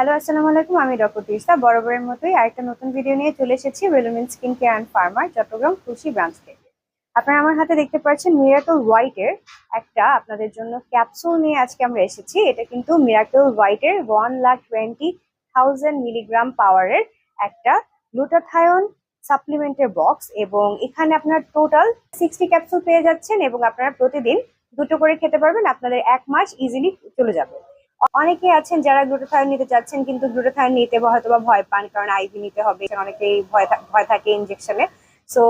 Hello, আসসালামু আলাইকুম। আমি ডক্টর তিশা বরাবরের মতোই আরেকটা নতুন ভিডিও নিয়ে চলে এসেছি রেলুমেন্ট স্কিন কেয়ার অ্যান্ড ফার্মার চট্টগ্রাম খুশি ব্রাঞ্চ থেকে। আপনারা আমার হাতে দেখতে পাচ্ছেন মিরাকল হোয়াইট এর একটা আপনাদের জন্য ক্যাপসুল নিয়ে আজকে আমরা এসেছি। এটা কিন্তু মিরাকল হোয়াইট এর 1,20,000 মিলিগ্রাম পাওয়ারের একটা গ্লুটাথায়ন সাপ্লিমেন্টের বক্স, এবং এখানে আপনার টোটাল 60 ক্যাপসুল পেয়ে যাচ্ছেন এবং আপনারা প্রতিদিন দুটো করে খেতে পারবেন। আপনাদের 1 মাস ইজিলি চলে যাবে। অনেকে আছেন যারা গ্লুটাথায়ন নিতে চাচ্ছেন কিন্তু গ্লুটাথায়ন নিতে হয়তোবা ভয় পান, কারণ আইভি নিতে হবে, অনেকেই ভয় থাকে ইনজেকশনে। সো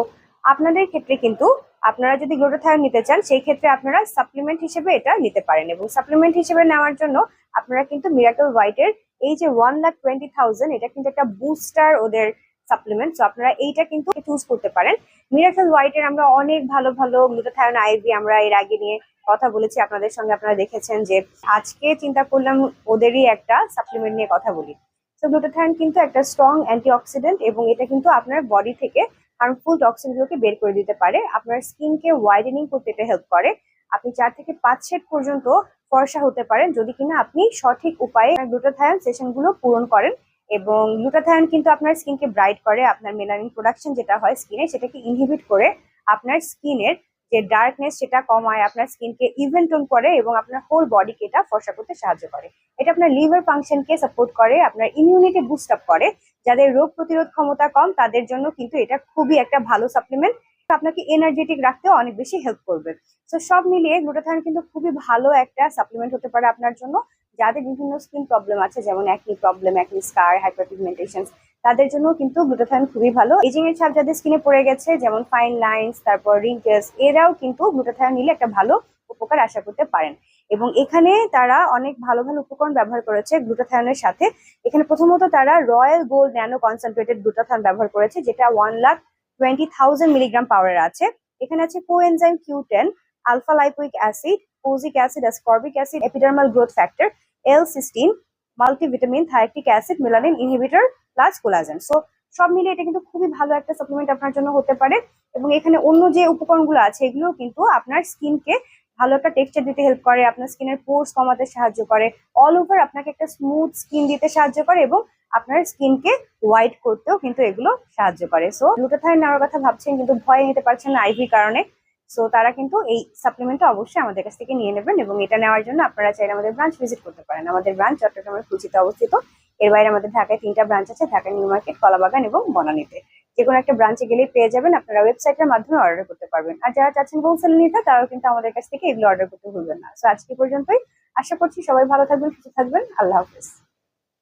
আপনাদের ক্ষেত্রে কিন্তু আপনারা যদি গ্লুটাথায়ন নিতে চান সেই ক্ষেত্রে আপনারা সাপ্লিমেন্ট হিসেবে এটা নিতে পারেন, এবং সাপ্লিমেন্ট হিসেবে নেওয়ার জন্য আপনারা কিন্তু মিরাকল হোয়াইটের এই যে 1,20,000 এটা কিন্তু একটা বুস্টার ওদের সাপ্লিমেন্ট। সো আপনারা এইটা কিন্তু চুজ করতে পারেন। মিরাকল হোয়াইটের আমরা অনেক ভালো ভালো গ্লুটাথায়ন আইভি আমরা এর আগে নিয়ে কথা বলেছি আপনাদের সঙ্গে, আপনারা দেখেছেন। যে আজকে চিন্তা করলাম ওদেরই একটা সাপ্লিমেন্ট নিয়ে কথা বলি। তো গ্লুটাথায়ন কিন্তু একটা স্ট্রং অ্যান্টিঅক্সিডেন্ট, এবং এটা কিন্তু আপনার বডি থেকে হার্মফুল টক্সিন গুলোকে বের করে দিতে পারে, আপনার স্কিনকে ওয়াইডেনিং করতে এটা হেল্প করে। আপনি 4 থেকে 5 শেড পর্যন্ত ফর্সা হতে পারেন যদি কিনা আপনি সঠিক উপায়ে গ্লুটাথায়ন সেশন গুলো পূরণ করেন। এবং গ্লুটাথায়ন কিন্তু আপনার স্কিনকে ব্রাইট করে, আপনার মেলানিন প্রোডাকশন যেটা হয় স্কিনে সেটাকে ইনহিবিট করে, আপনার স্কিনের যে ডার্কনেস সেটা কমায়, আপনার স্কিনকে ইভেন টোন করে এবং আপনার হোল বডিকে এটা ফর্সা করতে সাহায্য করে। এটা আপনার লিভার ফাংশনকে সাপোর্ট করে, আপনার ইমিউনিটি বুস্ট আপ করে। যাদের রোগ প্রতিরোধ ক্ষমতা কম তাদের জন্য কিন্তু এটা খুবই একটা ভালো সাপ্লিমেন্ট, আপনাকে এনার্জেটিক রাখতেও অনেক বেশি হেল্প করবে। তো সব মিলিয়ে গ্লুটাথায়ন কিন্তু খুবই ভালো একটা সাপ্লিমেন্ট হতে পারে আপনার জন্য। যাদের বিভিন্ন স্কিন প্রবলেম আছে, যেমন অ্যাকনি প্রবলেম, অ্যাকনি স্কার, হাইপারপিগমেন্টেশন, তাদের জন্য কিন্তু গ্লুটাথায়ন খুবই ভালো। এজিং এর ছাপ যাদের স্কিনে পড়ে গেছে, যেমন ফাইন লাইন্স, তারপর রিঙ্কেলস, এরাও কিন্তু গ্লুটাথায়ন নিলে একটা ভালো উপকার আশা করতে পারেন। এবং এখানে তারা অনেক ভালো ভালো উপকরণ ব্যবহার করেছে গ্লুটাথায়নের সাথে। এখানে প্রথমত তারা royal gold nano concentrated glutathione ব্যবহার করেছে, যেটা 1,20,000 মিলিগ্রাম পাওয়ারের আছে। এখানে আছে coenzyme Q10, alpha lipoic acid, kojic acid, ascorbic acid, epidermal growth factor, L-সিস্টিন, multivitamin, thioctic acid, melanin inhibitor plus collagen. So সব মিলিয়ে এটা কিন্তু খুবই ভালো একটা সাপ্লিমেন্ট আপনার জন্য হতে পারে। এবং এখানে অন্য যে উপকরণগুলো আছে এগুলো কিন্তু আপনার স্কিনকে ভালো একটা টেক্সচার দিতে হেল্প করে, আপনার স্কিনের পোর্স কমাতে সাহায্য করে, অল ওভার আপনাকে একটা স্মুথ স্কিন দিতে সাহায্য করে, এবং আপনার স্কিনকে হোয়াইট করতেও কিন্তু এগুলো সাহায্য করে। সো গ্লুটাথায়ন নেওয়ার কথা ভাবছেন কিন্তু ভয় নিতে পারছেন না আইভি কারণে, সো তারা কিন্তু এই সাপ্লিমেন্টটা অবশ্যই আমাদের কাছ থেকে নিয়ে নেবেন। এবং এটা নেওয়ার জন্য আপনারা চাইলে আমাদের ব্রাঞ্চ ভিজিট করতে পারেন। আমাদের ব্রাঞ্চ চট্টগ্রামের কুচিতে অবস্থিত। এর বাইরে আমাদের ঢাকায় 3টা ব্রাঞ্চ আছে, ঢাকা নিউ মার্কেট, কলাবাগান এবং বনানীতে। যে কোনো একটা ব্রাঞ্চে গেলেই পেয়ে যাবেন, আপনারা ওয়েবসাইটের মাধ্যমে অর্ডার করতে পারবেন। আর যারা চাচ্ছেন হোলসেল নিতে তারাও কিন্তু আমাদের কাছ থেকে এগুলো অর্ডার করতে ভুলবেন না। সো আজকে পর্যন্তই। আশা করছি সবাই ভালো থাকবেন, সুস্থ থাকবেন। আল্লাহ হাফেজ।